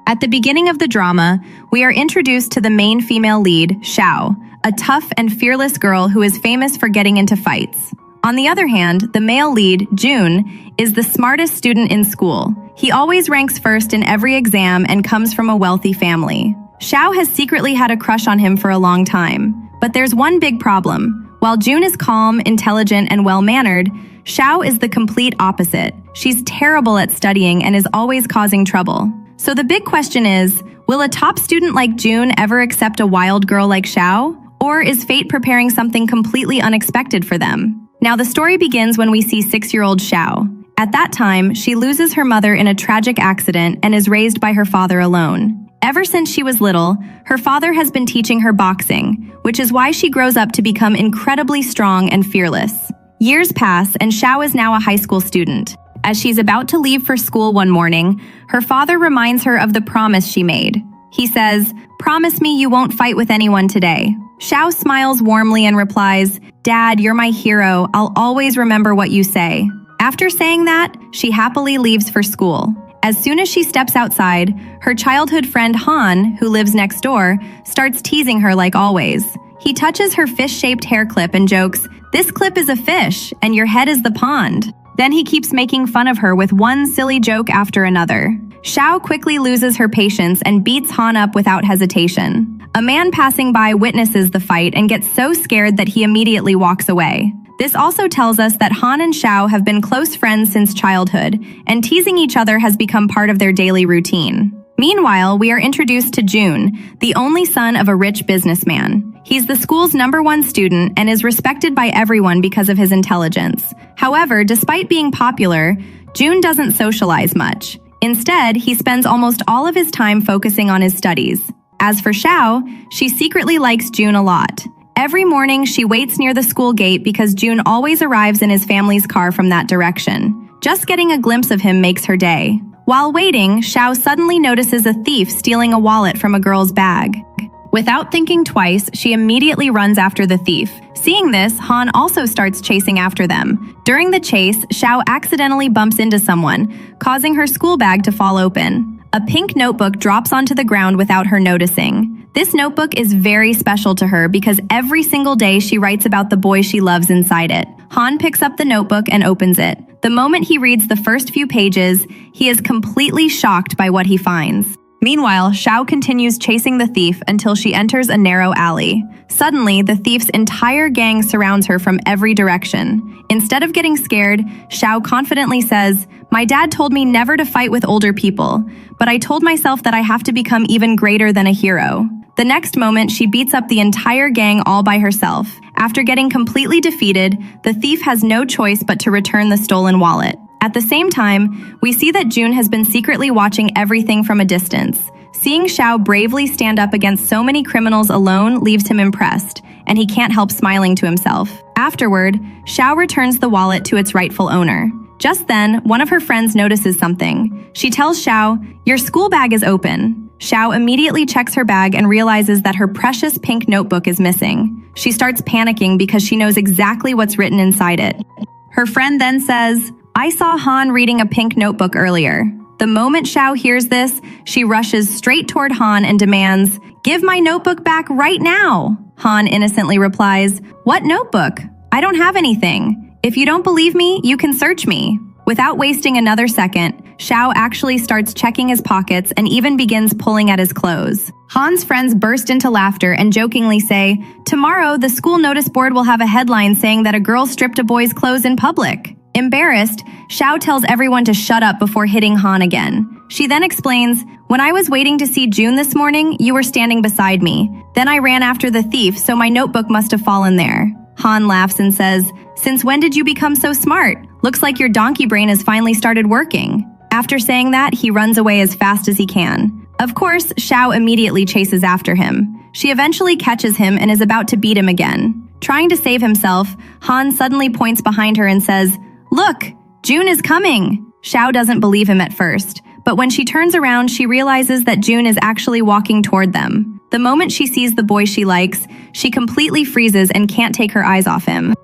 At the beginning of the drama, we are introduced to the main female lead, Xiao, a tough and fearless girl who is famous for getting into fights. On the other hand, the male lead, Jun, is the smartest student in school. He always ranks first in every exam and comes from a wealthy family. Xiao has secretly had a crush on him for a long time. But there's one big problem. While Jun is calm, intelligent, and well-mannered, Xiao is the complete opposite. She's terrible at studying and is always causing trouble. So the big question is, will a top student like Jun ever accept a wild girl like Xiao? Or is fate preparing something completely unexpected for them? Now the story begins when we see 6-year-old Xiao. At that time, she loses her mother in a tragic accident and is raised by her father alone. Ever since she was little, her father has been teaching her boxing, which is why she grows up to become incredibly strong and fearless. Years pass and Xiao is now a high school student. As she's about to leave for school one morning, her father reminds her of the promise she made. He says, "Promise me you won't fight with anyone today." Xiao smiles warmly and replies, "Dad, you're my hero. I'll always remember what you say." After saying that, she happily leaves for school. As soon as she steps outside, her childhood friend Han, who lives next door, starts teasing her like always. He touches her fish-shaped hair clip and jokes, "This clip is a fish, and your head is the pond." Then he keeps making fun of her with one silly joke after another. Xiao quickly loses her patience and beats Han up without hesitation. A man passing by witnesses the fight and gets so scared that he immediately walks away. This also tells us that Han and Xiao have been close friends since childhood, and teasing each other has become part of their daily routine. Meanwhile, we are introduced to Jun, the only son of a rich businessman. He's the school's #1 student and is respected by everyone because of his intelligence. However, despite being popular, Jun doesn't socialize much. Instead, he spends almost all of his time focusing on his studies. As for Xiao, she secretly likes Jun a lot. Every morning, she waits near the school gate because Jun always arrives in his family's car from that direction. Just getting a glimpse of him makes her day. While waiting, Xiao suddenly notices a thief stealing a wallet from a girl's bag. Without thinking twice, she immediately runs after the thief. Seeing this, Han also starts chasing after them. During the chase, Xiao accidentally bumps into someone, causing her school bag to fall open. A pink notebook drops onto the ground without her noticing. This notebook is very special to her because every single day she writes about the boy she loves inside it. Han picks up the notebook and opens it. The moment he reads the first few pages, he is completely shocked by what he finds. Meanwhile, Xiao continues chasing the thief until she enters a narrow alley. Suddenly, the thief's entire gang surrounds her from every direction. Instead of getting scared, Xiao confidently says, "My dad told me never to fight with older people, but I told myself that I have to become even greater than a hero." The next moment, she beats up the entire gang all by herself. After getting completely defeated, the thief has no choice but to return the stolen wallet. At the same time, we see that Jun has been secretly watching everything from a distance. Seeing Xiao bravely stand up against so many criminals alone leaves him impressed, and he can't help smiling to himself. Afterward, Xiao returns the wallet to its rightful owner. Just then, one of her friends notices something. She tells Xiao, "Your school bag is open." Xiao immediately checks her bag and realizes that her precious pink notebook is missing. She starts panicking because she knows exactly what's written inside it. Her friend then says, "I saw Han reading a pink notebook earlier." The moment Xiao hears this, she rushes straight toward Han and demands, "Give my notebook back right now!" Han innocently replies, "What notebook? I don't have anything. If you don't believe me, you can search me." Without wasting another second, Xiao actually starts checking his pockets and even begins pulling at his clothes. Han's friends burst into laughter and jokingly say, "Tomorrow, the school notice board will have a headline saying that a girl stripped a boy's clothes in public." Embarrassed, Xiao tells everyone to shut up before hitting Han again. She then explains, "When I was waiting to see Jun this morning, you were standing beside me. Then I ran after the thief, so my notebook must have fallen there." Han laughs and says, "Since when did you become so smart? Looks like your donkey brain has finally started working." After saying that, he runs away as fast as he can. Of course, Xiao immediately chases after him. She eventually catches him and is about to beat him again. Trying to save himself, Han suddenly points behind her and says, "Look, Jun is coming." Xiao doesn't believe him at first, but when she turns around, she realizes that Jun is actually walking toward them. The moment she sees the boy she likes, she completely freezes and can't take her eyes off him.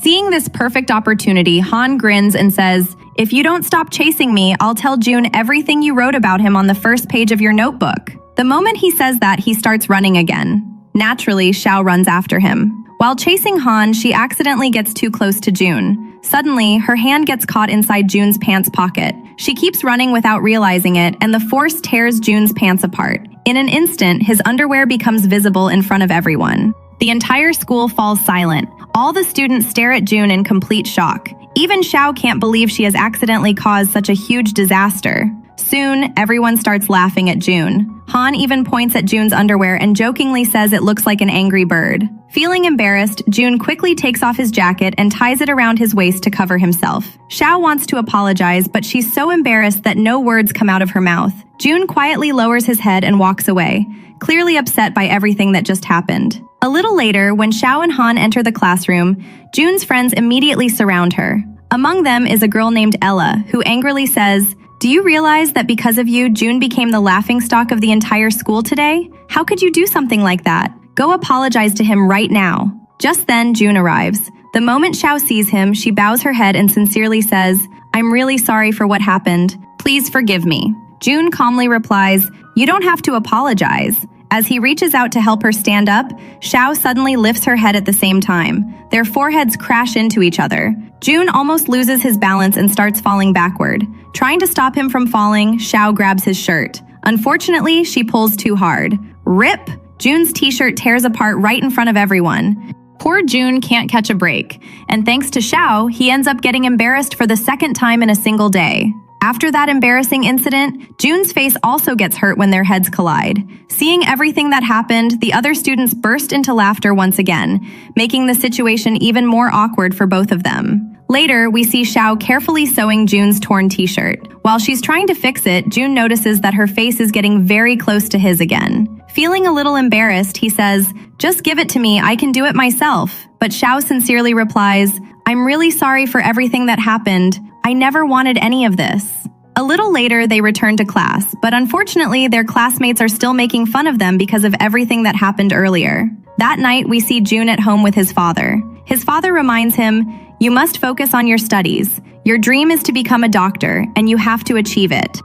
Seeing this perfect opportunity, Han grins and says, "If you don't stop chasing me, I'll tell June everything you wrote about him on the first page of your notebook." The moment he says that, he starts running again. Naturally, Xiao runs after him. While chasing Han, she accidentally gets too close to June. Suddenly, her hand gets caught inside June's pants pocket. She keeps running without realizing it, and the force tears June's pants apart. In an instant, his underwear becomes visible in front of everyone. The entire school falls silent. All the students stare at June in complete shock. Even Xiao can't believe she has accidentally caused such a huge disaster. Soon, everyone starts laughing at June. Han even points at June's underwear and jokingly says it looks like an angry bird. Feeling embarrassed, June quickly takes off his jacket and ties it around his waist to cover himself. Xiao wants to apologize, but she's so embarrassed that no words come out of her mouth. June quietly lowers his head and walks away, clearly upset by everything that just happened. A little later, when Xiao and Han enter the classroom, June's friends immediately surround her. Among them is a girl named Ella, who angrily says, "Do you realize that because of you, June became the laughingstock of the entire school today? How could you do something like that? Go apologize to him right now." Just then, June arrives. The moment Xiao sees him, she bows her head and sincerely says, "I'm really sorry for what happened. Please forgive me." June calmly replies, "You don't have to apologize." As he reaches out to help her stand up, Xiao suddenly lifts her head at the same time. Their foreheads crash into each other. June almost loses his balance and starts falling backward. Trying to stop him from falling, Xiao grabs his shirt. Unfortunately, she pulls too hard. Rip! June's t-shirt tears apart right in front of everyone. Poor June can't catch a break, and thanks to Xiao, he ends up getting embarrassed for the second time in a single day. After that embarrassing incident, June's face also gets hurt when their heads collide. Seeing everything that happened, the other students burst into laughter once again, making the situation even more awkward for both of them. Later, we see Xiao carefully sewing June's torn t-shirt. While she's trying to fix it, June notices that her face is getting very close to his again. Feeling a little embarrassed, he says, "Just give it to me, I can do it myself." But Xiao sincerely replies, "I'm really sorry for everything that happened. I never wanted any of this." A little later, they return to class, but unfortunately, their classmates are still making fun of them because of everything that happened earlier. That night, we see June at home with his father. His father reminds him, "You must focus on your studies. Your dream is to become a doctor, and you have to achieve it."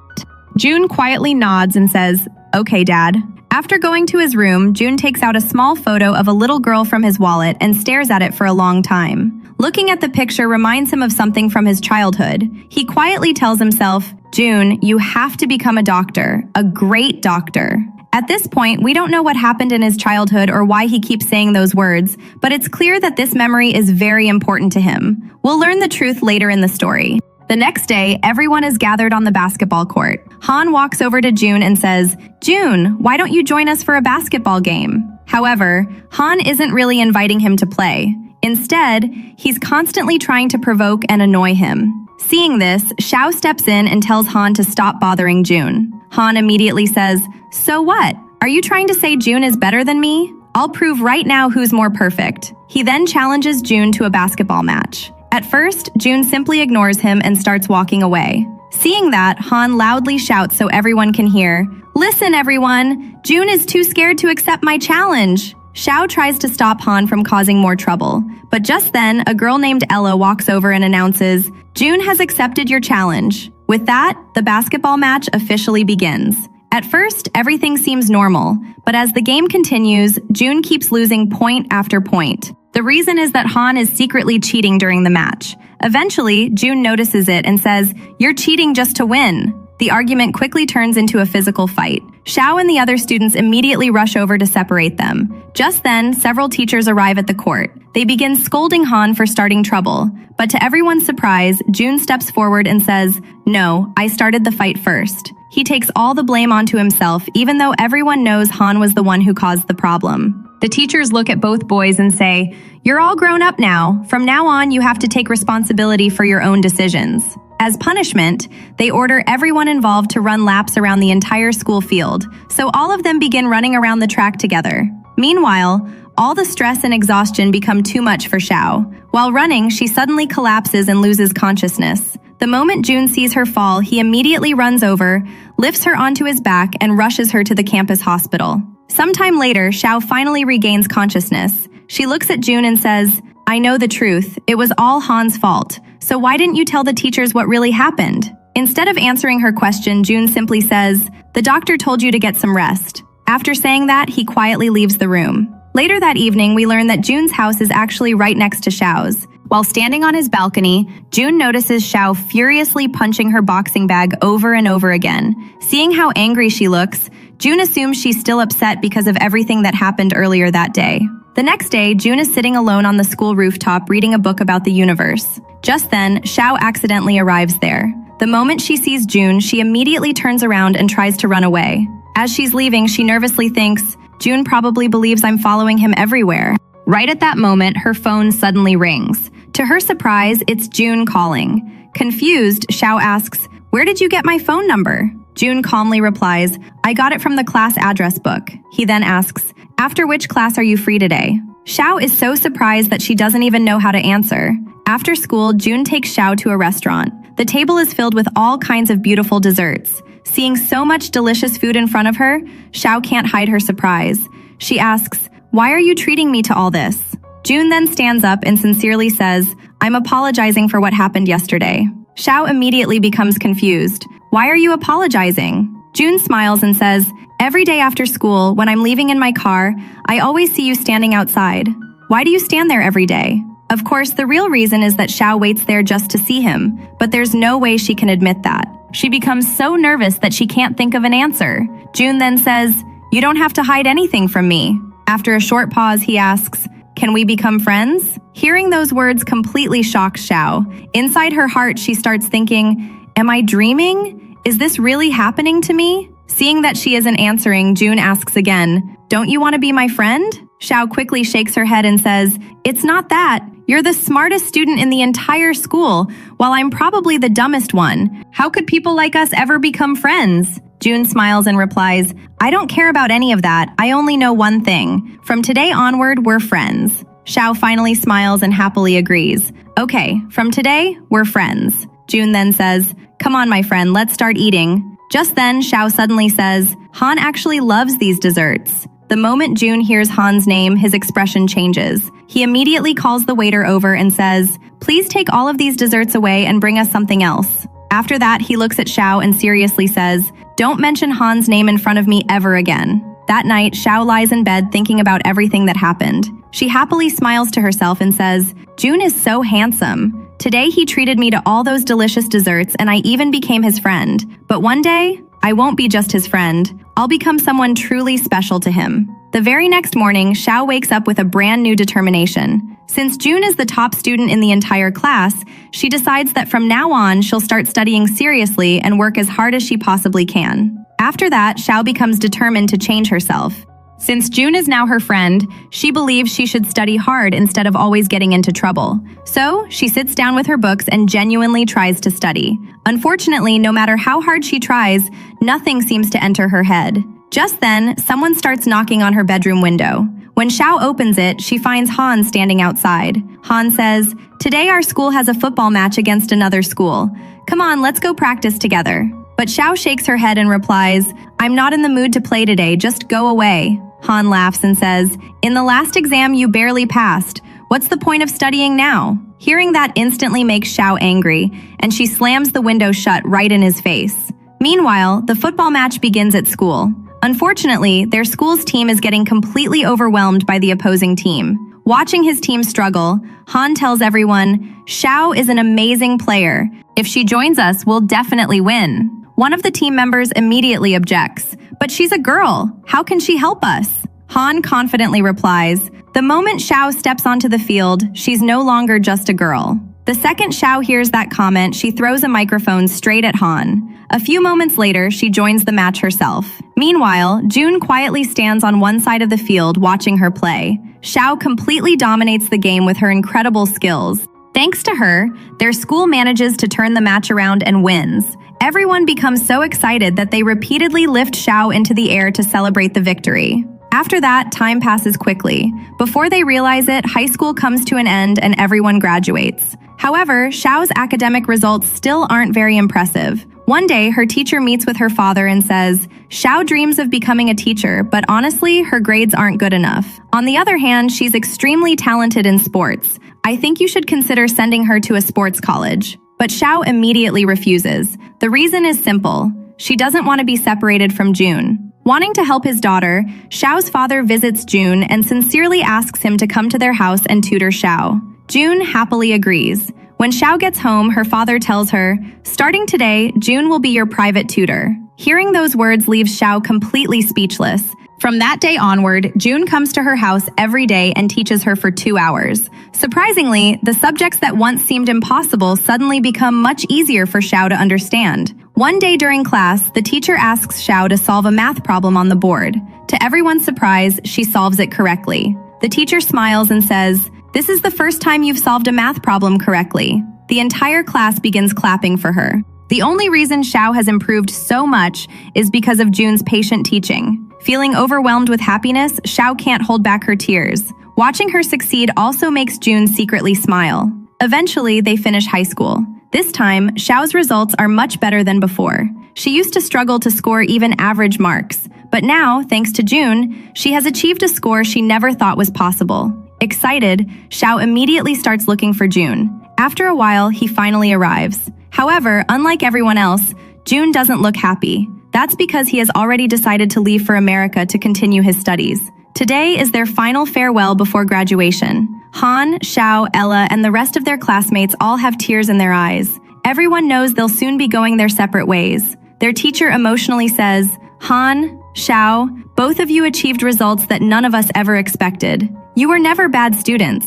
June quietly nods and says, "Okay, Dad." After going to his room, June takes out a small photo of a little girl from his wallet and stares at it for a long time. Looking at the picture reminds him of something from his childhood. He quietly tells himself, "June, you have to become a doctor, a great doctor." At this point, we don't know what happened in his childhood or why he keeps saying those words, but it's clear that this memory is very important to him. We'll learn the truth later in the story. The next day, everyone is gathered on the basketball court. Han walks over to June and says, "June, why don't you join us for a basketball game?" However, Han isn't really inviting him to play. Instead, he's constantly trying to provoke and annoy him. Seeing this, Xiao steps in and tells Han to stop bothering June. Han immediately says, "So what? Are you trying to say June is better than me? I'll prove right now who's more perfect." He then challenges June to a basketball match. At first, June simply ignores him and starts walking away. Seeing that, Han loudly shouts so everyone can hear, "Listen, everyone! June is too scared to accept my challenge!" Xiao tries to stop Han from causing more trouble, but just then, a girl named Ella walks over and announces, "June has accepted your challenge." With that, the basketball match officially begins. At first, everything seems normal, but as the game continues, June keeps losing point after point. The reason is that Han is secretly cheating during the match. Eventually, June notices it and says, "You're cheating just to win." The argument quickly turns into a physical fight. Xiao and the other students immediately rush over to separate them. Just then, several teachers arrive at the court. They begin scolding Han for starting trouble. But to everyone's surprise, June steps forward and says, "No, I started the fight first." He takes all the blame onto himself, even though everyone knows Han was the one who caused the problem. The teachers look at both boys and say, "You're all grown up now. From now on, you have to take responsibility for your own decisions." As punishment, they order everyone involved to run laps around the entire school field, so all of them begin running around the track together. Meanwhile, all the stress and exhaustion become too much for Xiao. While running, she suddenly collapses and loses consciousness. The moment June sees her fall, he immediately runs over, lifts her onto his back, and rushes her to the campus hospital. Sometime later, Xiao finally regains consciousness. She looks at June and says, I know the truth. It was all Han's fault. So why didn't you tell the teachers what really happened? Instead of answering her question, June simply says, the doctor told you to get some rest. After saying that, he quietly leaves the room. Later that evening, we learn that June's house is actually right next to Xiao's. While standing on his balcony, June notices Xiao furiously punching her boxing bag over and over again. Seeing how angry she looks, June assumes she's still upset because of everything that happened earlier that day. The next day, June is sitting alone on the school rooftop reading a book about the universe. Just then, Xiao accidentally arrives there. The moment she sees June, she immediately turns around and tries to run away. As she's leaving, she nervously thinks, June probably believes I'm following him everywhere. Right at that moment, her phone suddenly rings. To her surprise, it's June calling. Confused, Xiao asks, where did you get my phone number? June calmly replies, I got it from the class address book. He then asks, after which class are you free today? Xiao is so surprised that she doesn't even know how to answer. After school, June takes Xiao to a restaurant. The table is filled with all kinds of beautiful desserts. Seeing so much delicious food in front of her, Xiao can't hide her surprise. She asks, why are you treating me to all this? June then stands up and sincerely says, I'm apologizing for what happened yesterday. Xiao immediately becomes confused. Why are you apologizing? June smiles and says, every day after school, when I'm leaving in my car, I always see you standing outside. Why do you stand there every day? Of course, the real reason is that Xiao waits there just to see him, but there's no way she can admit that. She becomes so nervous that she can't think of an answer. June then says, you don't have to hide anything from me. After a short pause, he asks, can we become friends? Hearing those words completely shocks Xiao. Inside her heart, she starts thinking, am I dreaming? Is this really happening to me? Seeing that she isn't answering, June asks again, don't you want to be my friend? Xiao quickly shakes her head and says, it's not that. You're the smartest student in the entire school, while I'm probably the dumbest one. How could people like us ever become friends? June smiles and replies, I don't care about any of that. I only know one thing. From today onward, we're friends. Xiao finally smiles and happily agrees. Okay, from today, we're friends. June then says, come on, my friend, let's start eating. Just then, Xiao suddenly says, Han actually loves these desserts. The moment June hears Han's name, his expression changes. He immediately calls the waiter over and says, please take all of these desserts away and bring us something else. After that, he looks at Xiao and seriously says, don't mention Han's name in front of me ever again. That night, Xiao lies in bed thinking about everything that happened. She happily smiles to herself and says, June is so handsome. Today he treated me to all those delicious desserts and I even became his friend. But one day, I won't be just his friend. I'll become someone truly special to him. The very next morning, Xiao wakes up with a brand new determination. Since June is the top student in the entire class, she decides that from now on, she'll start studying seriously and work as hard as she possibly can. After that, Xiao becomes determined to change herself. Since June is now her friend, she believes she should study hard instead of always getting into trouble. So, she sits down with her books and genuinely tries to study. Unfortunately, no matter how hard she tries, nothing seems to enter her head. Just then, someone starts knocking on her bedroom window. When Xiao opens it, she finds Han standing outside. Han says, "Today our school has a football match against another school. Come on, let's go practice together." But Xiao shakes her head and replies, "I'm not in the mood to play today, just go away." Han laughs and says, "In the last exam you barely passed. What's the point of studying now?" Hearing that instantly makes Xiao angry, and she slams the window shut right in his face. Meanwhile, the football match begins at school. Unfortunately, their school's team is getting completely overwhelmed by the opposing team. Watching his team struggle, Han tells everyone, "Xiao is an amazing player. If she joins us, we'll definitely win." One of the team members immediately objects, "But she's a girl. How can she help us?" Han confidently replies, "The moment Xiao steps onto the field, she's no longer just a girl." The second Xiao hears that comment, she throws a microphone straight at Han. A few moments later, she joins the match herself. Meanwhile, June quietly stands on one side of the field watching her play. Xiao completely dominates the game with her incredible skills. Thanks to her, their school manages to turn the match around and wins. Everyone becomes so excited that they repeatedly lift Xiao into the air to celebrate the victory. After that, time passes quickly. Before they realize it, high school comes to an end and everyone graduates. However, Xiao's academic results still aren't very impressive. One day, her teacher meets with her father and says, Xiao dreams of becoming a teacher, but honestly, her grades aren't good enough. On the other hand, she's extremely talented in sports. I think you should consider sending her to a sports college. But Xiao immediately refuses. The reason is simple. She doesn't want to be separated from June. Wanting to help his daughter, Xiao's father visits June and sincerely asks him to come to their house and tutor Xiao. June happily agrees. When Xiao gets home, her father tells her, starting today, June will be your private tutor. Hearing those words leaves Xiao completely speechless. From that day onward, June comes to her house every day and teaches her for 2 hours. Surprisingly, the subjects that once seemed impossible suddenly become much easier for Xiao to understand. One day during class, the teacher asks Xiao to solve a math problem on the board. To everyone's surprise, she solves it correctly. The teacher smiles and says, "This is the first time you've solved a math problem correctly." The entire class begins clapping for her. The only reason Xiao has improved so much is because of June's patient teaching. Feeling overwhelmed with happiness, Xiao can't hold back her tears. Watching her succeed also makes June secretly smile. Eventually, they finish high school. This time, Xiao's results are much better than before. She used to struggle to score even average marks, but now, thanks to June, she has achieved a score she never thought was possible. Excited, Xiao immediately starts looking for June. After a while, he finally arrives. However, unlike everyone else, June doesn't look happy. That's because he has already decided to leave for America to continue his studies. Today is their final farewell before graduation. Han, Xiao, Ella, and the rest of their classmates all have tears in their eyes. Everyone knows they'll soon be going their separate ways. Their teacher emotionally says, "Han, Xiao, both of you achieved results that none of us ever expected. You were never bad students.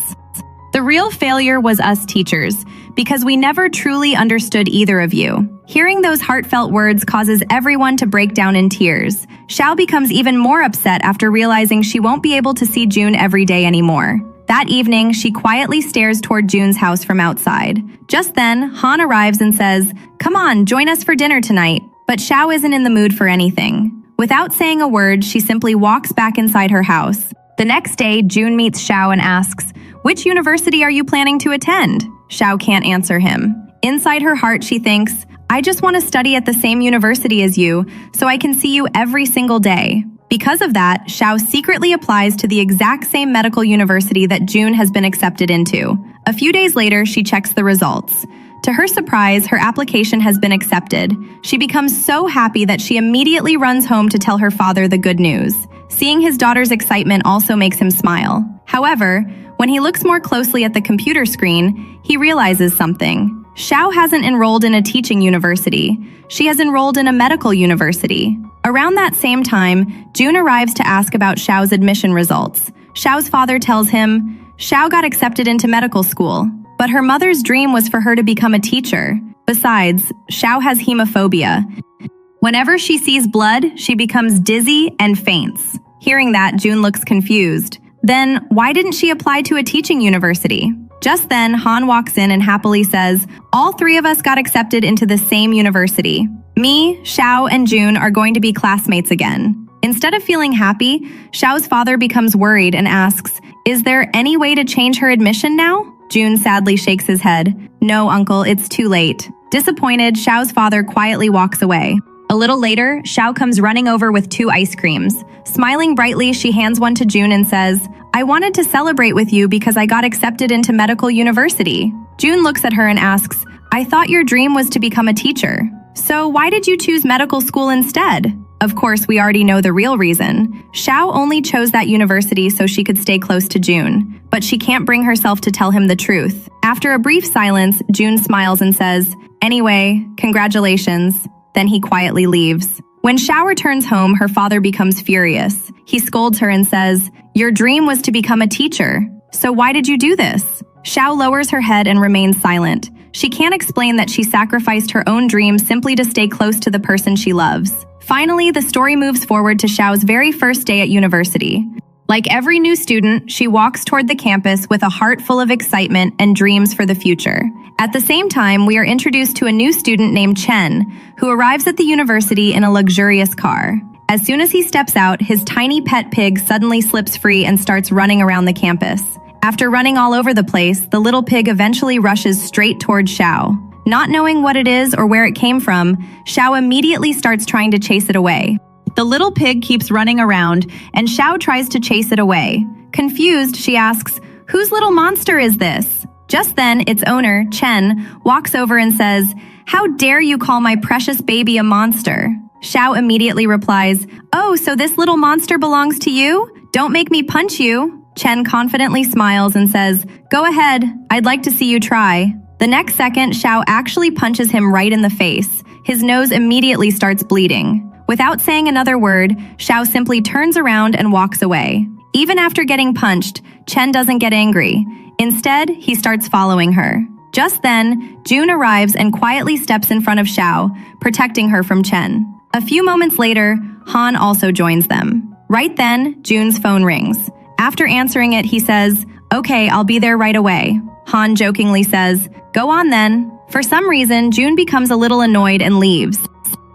The real failure was us teachers, because we never truly understood either of you." Hearing those heartfelt words causes everyone to break down in tears. Xiao becomes even more upset after realizing she won't be able to see June every day anymore. That evening, she quietly stares toward June's house from outside. Just then, Han arrives and says, "Come on, join us for dinner tonight." But Xiao isn't in the mood for anything. Without saying a word, she simply walks back inside her house. The next day, June meets Xiao and asks, "Which university are you planning to attend?" Xiao can't answer him. Inside her heart, she thinks, "I just want to study at the same university as you, so I can see you every single day." Because of that, Xiao secretly applies to the exact same medical university that June has been accepted into. A few days later, she checks the results. To her surprise, her application has been accepted. She becomes so happy that she immediately runs home to tell her father the good news. Seeing his daughter's excitement also makes him smile. However, when he looks more closely at the computer screen, he realizes something. Xiao hasn't enrolled in a teaching university. She has enrolled in a medical university. Around that same time, June arrives to ask about Xiao's admission results. Xiao's father tells him, "Xiao got accepted into medical school, but her mother's dream was for her to become a teacher. Besides, Xiao has hemophobia. Whenever she sees blood, she becomes dizzy and faints." Hearing that, June looks confused. Then, why didn't she apply to a teaching university? Just then, Han walks in and happily says, "All three of us got accepted into the same university. Me, Xiao, and June are going to be classmates again." Instead of feeling happy, Xiao's father becomes worried and asks, "Is there any way to change her admission now?" June sadly shakes his head. "No, uncle, it's too late." Disappointed, Xiao's father quietly walks away. A little later, Xiao comes running over with 2 ice creams. Smiling brightly, she hands one to June and says, "I wanted to celebrate with you because I got accepted into medical university." June looks at her and asks, "I thought your dream was to become a teacher. So why did you choose medical school instead?" Of course, we already know the real reason. Xiao only chose that university so she could stay close to June, but she can't bring herself to tell him the truth. After a brief silence, June smiles and says, "Anyway, congratulations." Then he quietly leaves. When Xiao returns home, her father becomes furious. He scolds her and says, "Your dream was to become a teacher. So why did you do this?" Xiao lowers her head and remains silent. She can't explain that she sacrificed her own dream simply to stay close to the person she loves. Finally, the story moves forward to Xiao's very first day at university. Like every new student, she walks toward the campus with a heart full of excitement and dreams for the future. At the same time, we are introduced to a new student named Chen, who arrives at the university in a luxurious car. As soon as he steps out, his tiny pet pig suddenly slips free and starts running around the campus. After running all over the place, the little pig eventually rushes straight toward Xiao. Not knowing what it is or where it came from, Xiao immediately starts trying to chase it away. The little pig keeps running around, and Xiao tries to chase it away. Confused, she asks, "Whose little monster is this?" Just then, its owner, Chen, walks over and says, "How dare you call my precious baby a monster?" Xiao immediately replies, "Oh, so this little monster belongs to you? Don't make me punch you." Chen confidently smiles and says, "Go ahead, I'd like to see you try." The next second, Xiao actually punches him right in the face. His nose immediately starts bleeding. Without saying another word, Xiao simply turns around and walks away. Even after getting punched, Chen doesn't get angry. Instead, he starts following her. Just then, June arrives and quietly steps in front of Xiao, protecting her from Chen. A few moments later, Han also joins them. Right then, June's phone rings. After answering it, he says, "Okay, I'll be there right away." Han jokingly says, "Go on then." For some reason, June becomes a little annoyed and leaves.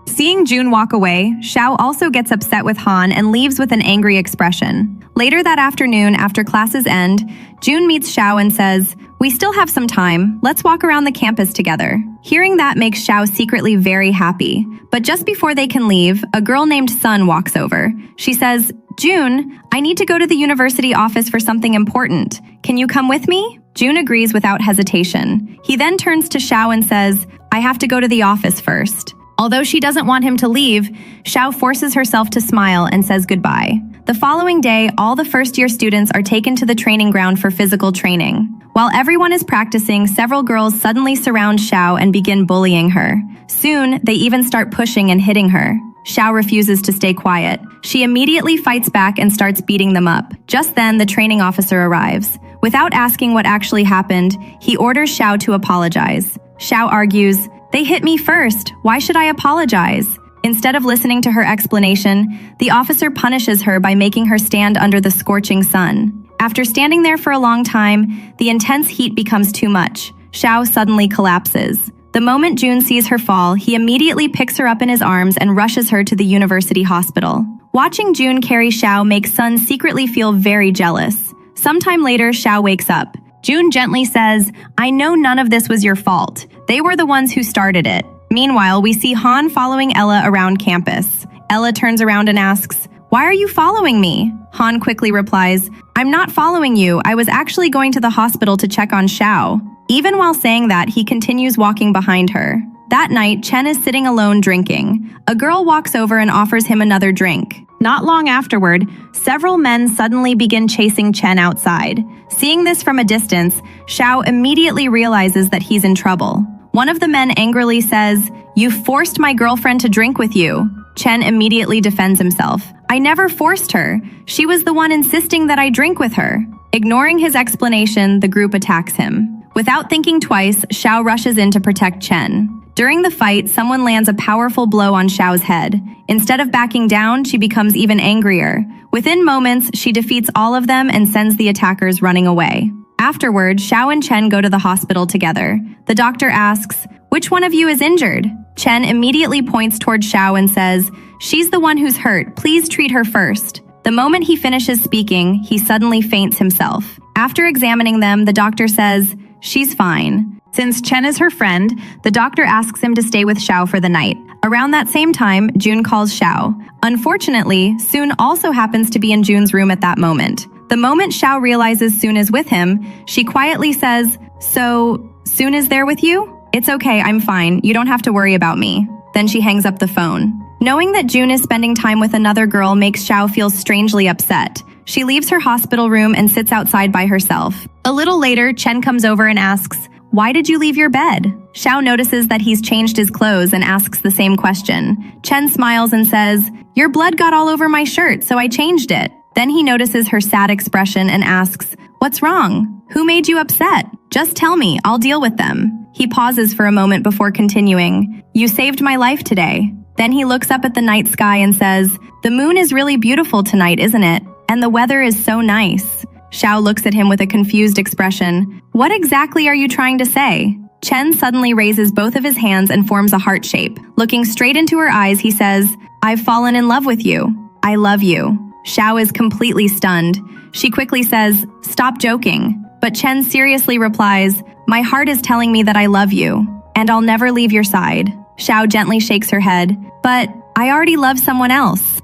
Seeing June walk away, Xiao also gets upset with Han and leaves with an angry expression. Later that afternoon, after classes end, June meets Xiao and says, "We still have some time. Let's walk around the campus together." Hearing that makes Xiao secretly very happy. But just before they can leave, a girl named Sun walks over. She says, "June, I need to go to the university office for something important. Can you come with me?" June agrees without hesitation. He then turns to Xiao and says, "I have to go to the office first." Although she doesn't want him to leave, Xiao forces herself to smile and says goodbye. The following day, all the first-year students are taken to the training ground for physical training. While everyone is practicing, several girls suddenly surround Xiao and begin bullying her. Soon, they even start pushing and hitting her. Xiao refuses to stay quiet. She immediately fights back and starts beating them up. Just then, the training officer arrives. Without asking what actually happened, he orders Xiao to apologize. Xiao argues, "They hit me first. Why should I apologize?" Instead of listening to her explanation, the officer punishes her by making her stand under the scorching sun. After standing there for a long time, the intense heat becomes too much. Xiao suddenly collapses. The moment June sees her fall, he immediately picks her up in his arms and rushes her to the university hospital. Watching June carry Xiao makes Sun secretly feel very jealous. Sometime later, Xiao wakes up. June gently says, "I know none of this was your fault. They were the ones who started it." Meanwhile, we see Han following Ella around campus. Ella turns around and asks, "Why are you following me?" Han quickly replies, "I'm not following you. I was actually going to the hospital to check on Xiao." Even while saying that, he continues walking behind her. That night, Chen is sitting alone drinking. A girl walks over and offers him another drink. Not long afterward, several men suddenly begin chasing Chen outside. Seeing this from a distance, Xiao immediately realizes that he's in trouble. One of the men angrily says, "You forced my girlfriend to drink with you." Chen immediately defends himself. "I never forced her. She was the one insisting that I drink with her." Ignoring his explanation, the group attacks him. Without thinking twice, Xiao rushes in to protect Chen. During the fight, someone lands a powerful blow on Xiao's head. Instead of backing down, she becomes even angrier. Within moments, she defeats all of them and sends the attackers running away. Afterward, Xiao and Chen go to the hospital together. The doctor asks, "Which one of you is injured?" Chen immediately points toward Xiao and says, "She's the one who's hurt. Please treat her first." The moment he finishes speaking, he suddenly faints himself. After examining them, the doctor says, "She's fine." Since Chen is her friend, the doctor asks him to stay with Xiao for the night. Around that same time, June calls Xiao. Unfortunately, Soon also happens to be in June's room at that moment. The moment Xiao realizes Soon is with him, she quietly says, "So, Soon is there with you?" "It's okay, I'm fine. You don't have to worry about me." Then she hangs up the phone. Knowing that June is spending time with another girl makes Xiao feel strangely upset. She leaves her hospital room and sits outside by herself. A little later, Chen comes over and asks, "Why did you leave your bed?" Xiao notices that he's changed his clothes and asks the same question. Chen smiles and says, "Your blood got all over my shirt, so I changed it." Then he notices her sad expression and asks, "What's wrong? Who made you upset? Just tell me, I'll deal with them." He pauses for a moment before continuing, "You saved my life today." Then he looks up at the night sky and says, "The moon is really beautiful tonight, isn't it? And the weather is so nice." Xiao looks at him with a confused expression. "What exactly are you trying to say?" Chen suddenly raises both of his hands and forms a heart shape. Looking straight into her eyes, he says, "I've fallen in love with you. I love you." Xiao is completely stunned. She quickly says, "Stop joking." But Chen seriously replies, "My heart is telling me that I love you." and I'll never leave your side. Xiao gently shakes her head. But I already love someone else.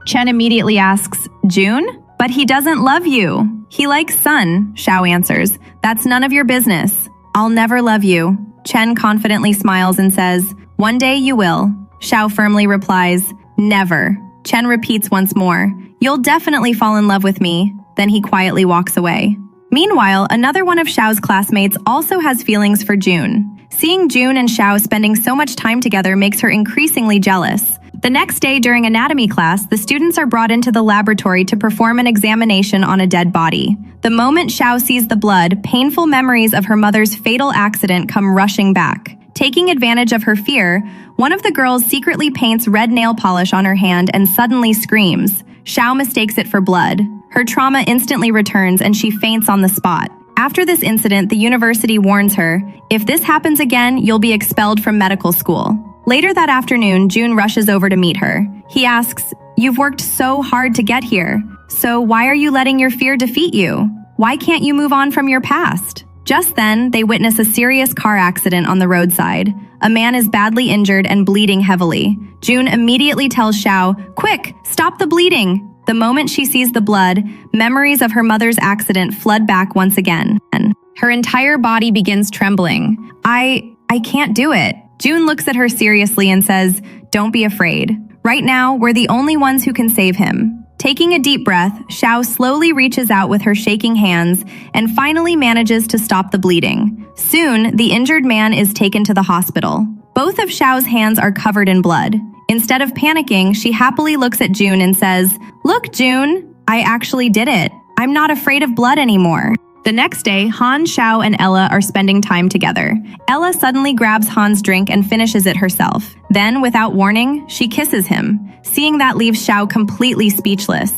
Chen immediately asks, June? But he doesn't love you. He likes Sun, Xiao answers. That's none of your business. I'll never love you. Chen confidently smiles and says, one day you will. Xiao firmly replies, never. Chen repeats once more, you'll definitely fall in love with me. Then he quietly walks away. Meanwhile, another one of Xiao's classmates also has feelings for June. Seeing June and Xiao spending so much time together makes her increasingly jealous. The next day during anatomy class, the students are brought into the laboratory to perform an examination on a dead body. The moment Xiao sees the blood, painful memories of her mother's fatal accident come rushing back. Taking advantage of her fear, one of the girls secretly paints red nail polish on her hand and suddenly screams. Xiao mistakes it for blood. Her trauma instantly returns and she faints on the spot. After this incident, the university warns her, if this happens again, you'll be expelled from medical school. Later that afternoon, June rushes over to meet her. He asks, you've worked so hard to get here, so why are you letting your fear defeat you? Why can't you move on from your past? Just then, they witness a serious car accident on the roadside. A man is badly injured and bleeding heavily. June immediately tells Xiao, quick, stop the bleeding. The moment she sees the blood, memories of her mother's accident flood back once again. Her entire body begins trembling. I can't do it. June looks at her seriously and says, don't be afraid. Right now, we're the only ones who can save him. Taking a deep breath, Xiao slowly reaches out with her shaking hands and finally manages to stop the bleeding. Soon, the injured man is taken to the hospital. Both of Xiao's hands are covered in blood. Instead of panicking, she happily looks at June and says, look, June, I actually did it. I'm not afraid of blood anymore. The next day, Han, Xiao, and Ella are spending time together. Ella suddenly grabs Han's drink and finishes it herself. Then, without warning, she kisses him. Seeing that leaves Xiao completely speechless.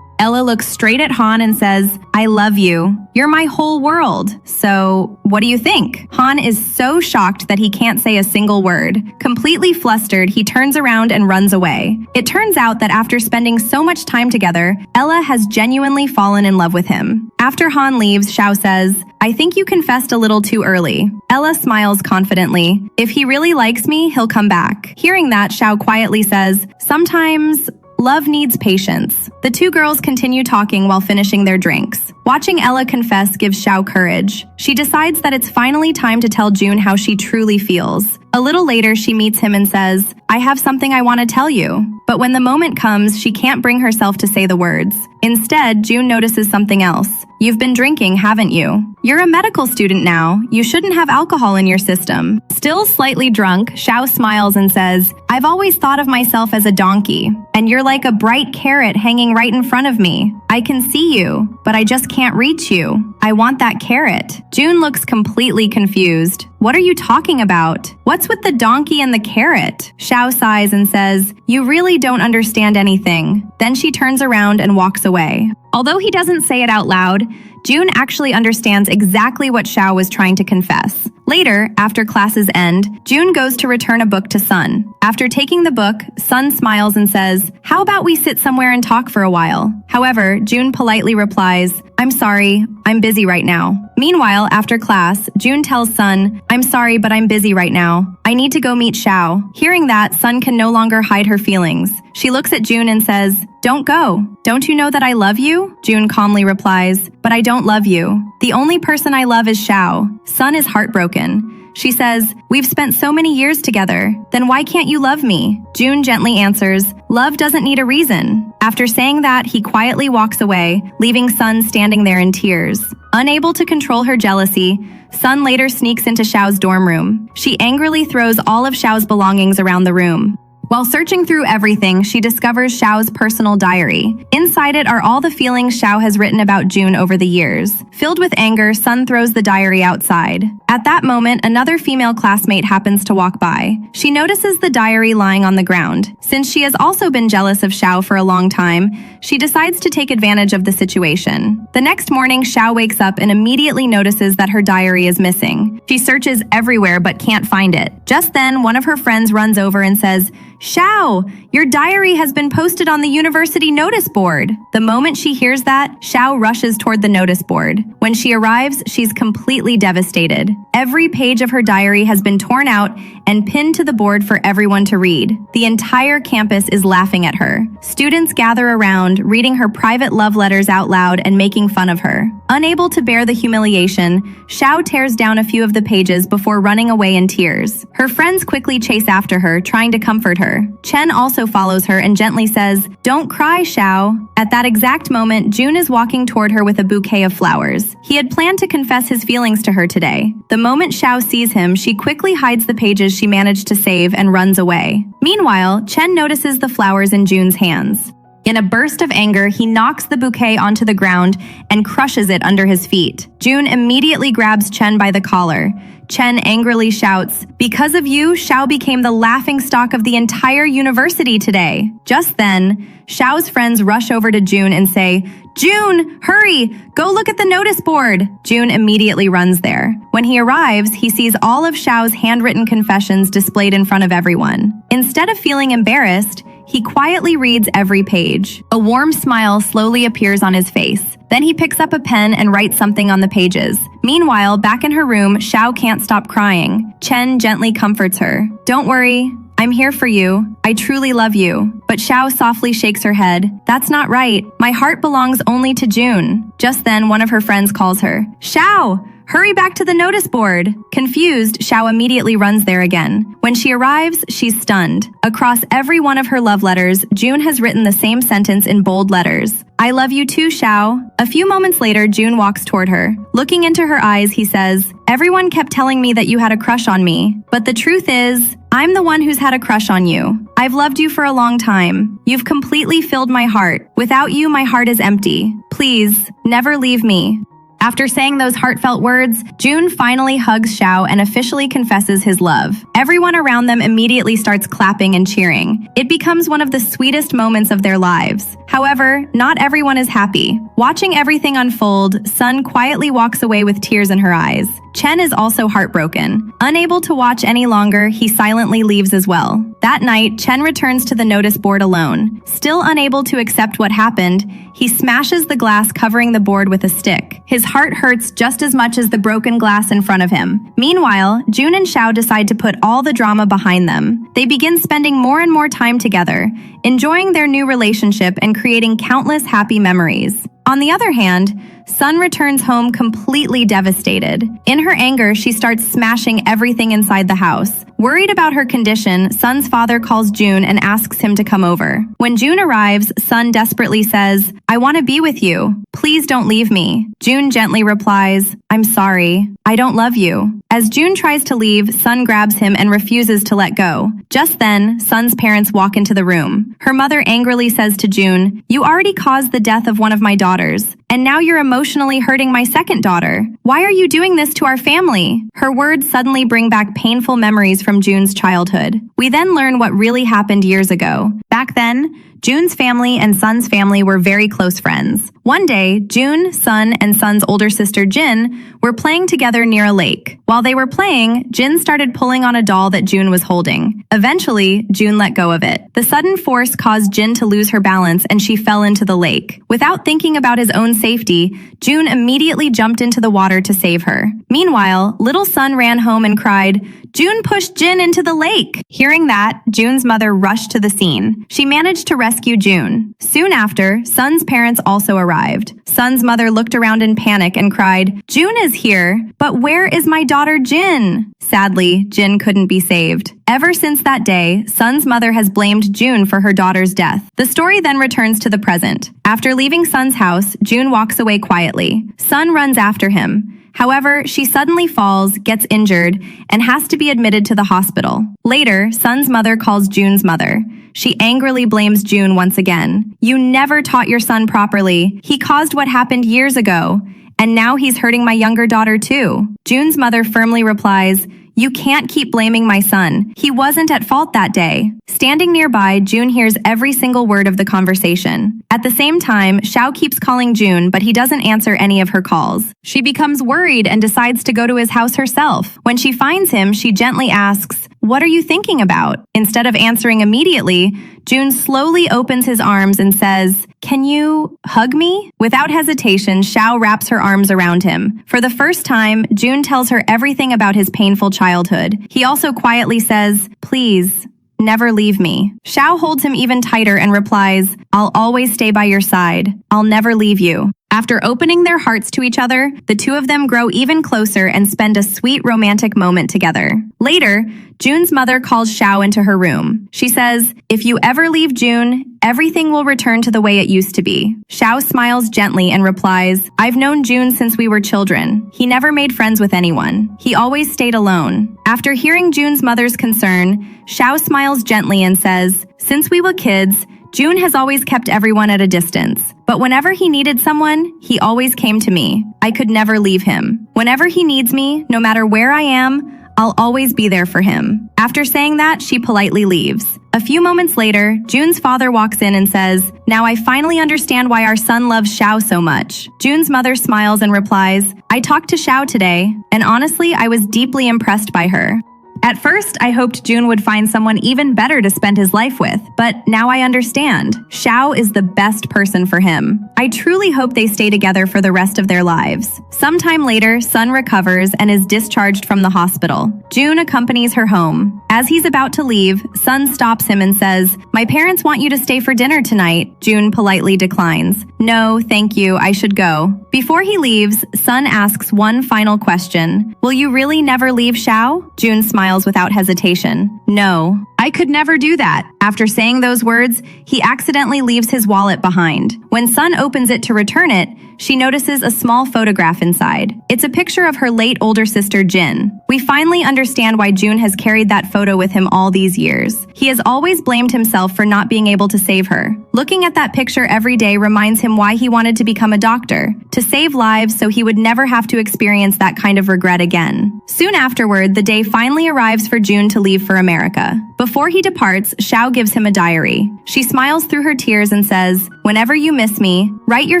Ella looks straight at Han and says, I love you. You're my whole world. So, what do you think? Han is so shocked that he can't say a single word. Completely flustered, he turns around and runs away. It turns out that after spending so much time together, Ella has genuinely fallen in love with him. After Han leaves, Xiao says, I think you confessed a little too early. Ella smiles confidently. If he really likes me, he'll come back. Hearing that, Xiao quietly says, sometimes love needs patience. The two girls continue talking while finishing their drinks. Watching Ella confess gives Xiao courage. She decides that it's finally time to tell June how she truly feels. A little later, she meets him and says, I have something I want to tell you. But when the moment comes, she can't bring herself to say the words. Instead, June notices something else. You've been drinking, haven't you? You're a medical student now. You shouldn't have alcohol in your system. Still slightly drunk, Xiao smiles and says, I've always thought of myself as a donkey, and you're like a bright carrot hanging right in front of me. I can see you, but I just can't reach you. I want that carrot. June looks completely confused. What are you talking about? What's with the donkey and the carrot? Xiao sighs and says, you really don't understand anything. Then she turns around and walks away. Although he doesn't say it out loud, June actually understands exactly what Xiao was trying to confess. Later, after classes end, June goes to return a book to Sun. After taking the book, Sun smiles and says, how about we sit somewhere and talk for a while? However, June politely replies, I'm sorry, I'm busy right now. Meanwhile, after class, June tells Sun, I'm sorry, but I'm busy right now. I need to go meet Xiao. Hearing that, Sun can no longer hide her feelings. She looks at June and says, don't go. Don't you know that I love you? June calmly replies, but I don't love you. The only person I love is Xiao. Sun is heartbroken. She says, we've spent so many years together. Then why can't you love me? June gently answers, love doesn't need a reason. After saying that, he quietly walks away, leaving Sun standing there in tears. Unable to control her jealousy, Sun later sneaks into Xiao's dorm room. She angrily throws all of Xiao's belongings around the room. While searching through everything, she discovers Xiao's personal diary. Inside it are all the feelings Xiao has written about June over the years. Filled with anger, Sun throws the diary outside. At that moment, another female classmate happens to walk by. She notices the diary lying on the ground. Since she has also been jealous of Xiao for a long time, she decides to take advantage of the situation. The next morning, Xiao wakes up and immediately notices that her diary is missing. She searches everywhere but can't find it. Just then, one of her friends runs over and says, "Xiao, your diary has been posted on the university notice board." The moment she hears that, Xiao rushes toward the notice board. When she arrives, she's completely devastated. Every page of her diary has been torn out and pinned to the board for everyone to read. The entire campus is laughing at her. Students gather around, reading her private love letters out loud and making fun of her. Unable to bear the humiliation, Xiao tears down a few of the pages before running away in tears. Her friends quickly chase after her, trying to comfort her. Chen also follows her and gently says, "Don't cry, Xiao." At that exact moment, June is walking toward her with a bouquet of flowers. He had planned to confess his feelings to her today. The moment Xiao sees him, she quickly hides the pages she managed to save and runs away. Meanwhile, Chen notices the flowers in June's hands. In a burst of anger, he knocks the bouquet onto the ground and crushes it under his feet. June immediately grabs Chen by the collar. Chen angrily shouts, "Because of you, Xiao became the laughingstock of the entire university today." Just then, Xiao's friends rush over to June and say, "June, hurry! Go look at the notice board!" June immediately runs there. When he arrives, he sees all of Xiao's handwritten confessions displayed in front of everyone. Instead of feeling embarrassed, he quietly reads every page. A warm smile slowly appears on his face. Then he picks up a pen and writes something on the pages. Meanwhile, back in her room, Xiao can't stop crying. Chen gently comforts her. "Don't worry. I'm here for you. I truly love you." But Xiao softly shakes her head. "That's not right. My heart belongs only to June." Just then, one of her friends calls her. "Xiao! Hurry back to the notice board." Confused, Xiao immediately runs there again. When she arrives, she's stunned. Across every one of her love letters, June has written the same sentence in bold letters. "I love you too, Xiao." A few moments later, June walks toward her. Looking into her eyes, he says, "Everyone kept telling me that you had a crush on me. But the truth is, I'm the one who's had a crush on you. I've loved you for a long time. You've completely filled my heart. Without you, my heart is empty. Please, never leave me." After saying those heartfelt words, June finally hugs Xiao and officially confesses his love. Everyone around them immediately starts clapping and cheering. It becomes one of the sweetest moments of their lives. However, not everyone is happy. Watching everything unfold, Sun quietly walks away with tears in her eyes. Chen is also heartbroken. Unable to watch any longer, he silently leaves as well. That night, Chen returns to the notice board alone. Still unable to accept what happened, he smashes the glass covering the board with a stick. His heart hurts just as much as the broken glass in front of him. Meanwhile, June and Xiao decide to put all the drama behind them. They begin spending more and more time together, enjoying their new relationship and creating countless happy memories. On the other hand, Sun returns home completely devastated. In her anger, she starts smashing everything inside the house. Worried about her condition, Sun's father calls June and asks him to come over. When June arrives, Sun desperately says, "I want to be with you. Please don't leave me." June gently replies, "I'm sorry. I don't love you." As June tries to leave, Sun grabs him and refuses to let go. Just then, Sun's parents walk into the room. Her mother angrily says to June, "You already caused the death of one of my daughters, and now you're emotionally hurting my second daughter. Why are you doing this to our family?" Her words suddenly bring back painful memories from June's childhood. We then learn what really happened years ago. Back then, June's family and Sun's family were very close friends. One day, June, Sun, and Sun's older sister Jin were playing together near a lake. While they were playing, Jin started pulling on a doll that June was holding. Eventually, June let go of it. The sudden force caused Jin to lose her balance and she fell into the lake. Without thinking about his own safety, June immediately jumped into the water to save her. Meanwhile, little Sun ran home and cried, "June pushed Jin into the lake." Hearing that, June's mother rushed to the scene. She managed to rescue June. Soon after, Sun's parents also arrived. Sun's mother looked around in panic and cried, "June is here, but where is my daughter Jin?" Sadly, Jin couldn't be saved. Ever since that day, Sun's mother has blamed June for her daughter's death. The story then returns to the present. After leaving Sun's house, June walks away quietly. Sun runs after him. However, she suddenly falls, gets injured, and has to be admitted to the hospital. Later, Sun's mother calls June's mother. She angrily blames June once again. "You never taught your son properly. He caused what happened years ago, and now he's hurting my younger daughter too." June's mother firmly replies, "You can't keep blaming my son. He wasn't at fault that day." Standing nearby, June hears every single word of the conversation. At the same time, Xiao keeps calling June, but he doesn't answer any of her calls. She becomes worried and decides to go to his house herself. When she finds him, she gently asks, "What are you thinking about?" Instead of answering immediately, June slowly opens his arms and says, "Can you hug me?" Without hesitation, Xiao wraps her arms around him. For the first time, June tells her everything about his painful childhood. He also quietly says, "Please, never leave me." Xiao holds him even tighter and replies, "I'll always stay by your side. I'll never leave you." After opening their hearts to each other, the two of them grow even closer and spend a sweet romantic moment together. Later, June's mother calls Xiao into her room. She says, "If you ever leave June, everything will return to the way it used to be." Xiao smiles gently and replies, "I've known June since we were children. He never made friends with anyone. He always stayed alone." After hearing June's mother's concern, Xiao smiles gently and says, "Since we were kids, June has always kept everyone at a distance. But whenever he needed someone, he always came to me. I could never leave him. Whenever he needs me, no matter where I am, I'll always be there for him." After saying that, she politely leaves. A few moments later, June's father walks in and says, "Now I finally understand why our son loves Xiao so much." June's mother smiles and replies, "I talked to Xiao today, and honestly, I was deeply impressed by her. At first, I hoped June would find someone even better to spend his life with, but now I understand. Xiao is the best person for him. I truly hope they stay together for the rest of their lives." Sometime later, Sun recovers and is discharged from the hospital. June accompanies her home. As he's about to leave, Sun stops him and says, "My parents want you to stay for dinner tonight." June politely declines. "No, thank you, I should go." Before he leaves, Sun asks one final question. "Will you really never leave Xiao?" June smiles without hesitation. "No, I could never do that." After saying those words, he accidentally leaves his wallet behind. When Sun opens it to return it, she notices a small photograph inside. It's a picture of her late older sister, Jin. We finally understand why June has carried that photo with him all these years. He has always blamed himself for not being able to save her. Looking at that picture every day reminds him why he wanted to become a doctor, to save lives so he would never have to experience that kind of regret again. Soon afterward, the day finally arrives for June to leave for America. Before he departs, Xiao gives him a diary. She smiles through her tears and says, "Whenever you miss me, write your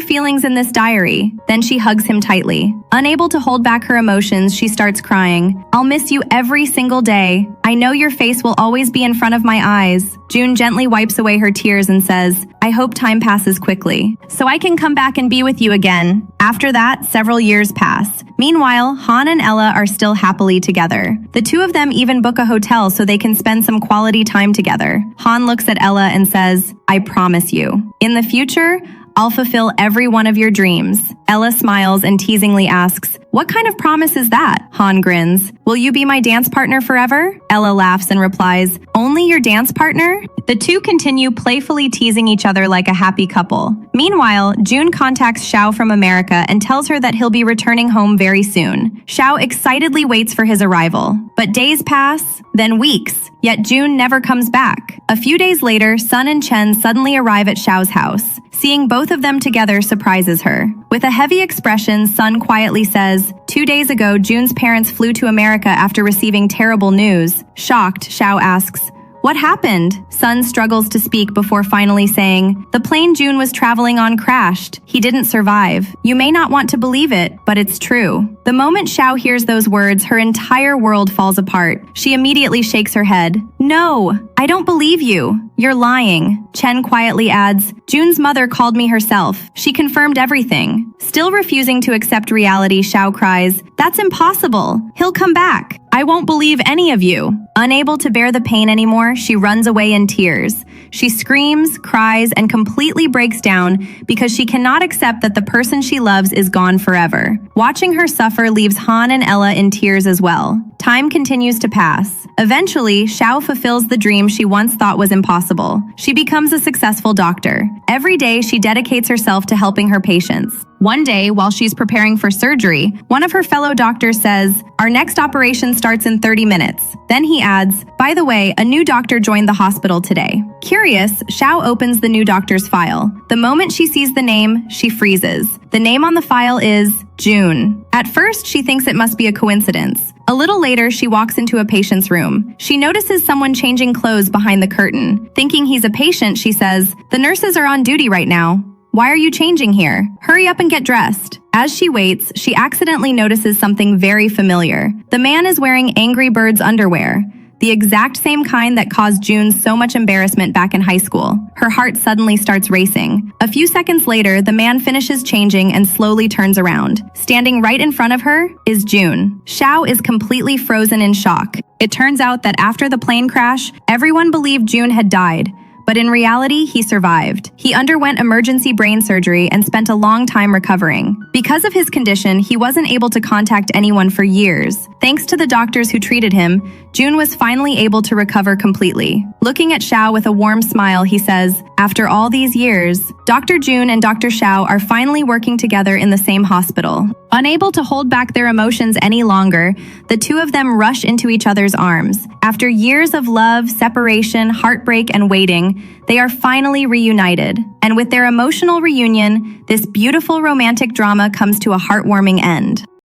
feelings in this diary." Then she hugs him tightly. Unable to hold back her emotions, she starts crying. "I'll miss you every single day. I know your face will always be in front of my eyes." June gently wipes away her tears and says, "I hope time passes quickly, so I can come back and be with you again." After that, several years pass. Meanwhile, Han and Ella are still happily together. The two of them even book a hotel so they can spend some quality time together. Han looks at Ella and says, "I promise you, in the future, I'll fulfill every one of your dreams." Ella smiles and teasingly asks, "What kind of promise is that?" Han grins. "Will you be my dance partner forever?" Ella laughs and replies, "Only your dance partner?" The two continue playfully teasing each other like a happy couple. Meanwhile, June contacts Xiao from America and tells her that he'll be returning home very soon. Xiao excitedly waits for his arrival. But days pass, then weeks, yet June never comes back. A few days later, Sun and Chen suddenly arrive at Xiao's house. Seeing both of them together surprises her. With a heavy expression, Sun quietly says, "2 days ago, June's parents flew to America after receiving terrible news." Shocked, Xiao asks, "What happened?" Sun struggles to speak before finally saying, "The plane June was traveling on crashed. He didn't survive. You may not want to believe it, but it's true." The moment Xiao hears those words, her entire world falls apart. She immediately shakes her head. "No, I don't believe you. You're lying." Chen quietly adds, "June's mother called me herself. She confirmed everything." Still refusing to accept reality, Xiao cries, "That's impossible. He'll come back. I won't believe any of you." Unable to bear the pain anymore, she runs away in tears. She screams, cries, and completely breaks down because she cannot accept that the person she loves is gone forever. Watching her suffer leaves Han and Ella in tears as well. Time continues to pass. Eventually, Xiao fulfills the dream she once thought was impossible. She becomes a successful doctor. Every day, she dedicates herself to helping her patients. One day, while she's preparing for surgery, one of her fellow doctors says, "Our next operation starts in 30 minutes. Then he adds, "By the way, a new doctor joined the hospital today." Curious, Xiao opens the new doctor's file. The moment she sees the name, she freezes. The name on the file is June. At first, she thinks it must be a coincidence. A little later, she walks into a patient's room. She notices someone changing clothes behind the curtain. Thinking he's a patient, she says, "The nurses are on duty right now. Why are you changing here? Hurry up and get dressed." As she waits, she accidentally notices something very familiar. The man is wearing Angry Bird's underwear. the exact same kind that caused June so much embarrassment back in high school. Her heart suddenly starts racing. A few seconds later, the man finishes changing and slowly turns around. Standing right in front of her is June. Xiao is completely frozen in shock. It turns out that after the plane crash, everyone believed June had died. But in reality, he survived. He underwent emergency brain surgery and spent a long time recovering. Because of his condition, he wasn't able to contact anyone for years. Thanks to the doctors who treated him, June was finally able to recover completely. Looking at Xiao with a warm smile, he says, "After all these years, Dr. June and Dr. Xiao are finally working together in the same hospital." Unable to hold back their emotions any longer, the two of them rush into each other's arms. After years of love, separation, heartbreak, and waiting, they are finally reunited. And with their emotional reunion, this beautiful romantic drama comes to a heartwarming end.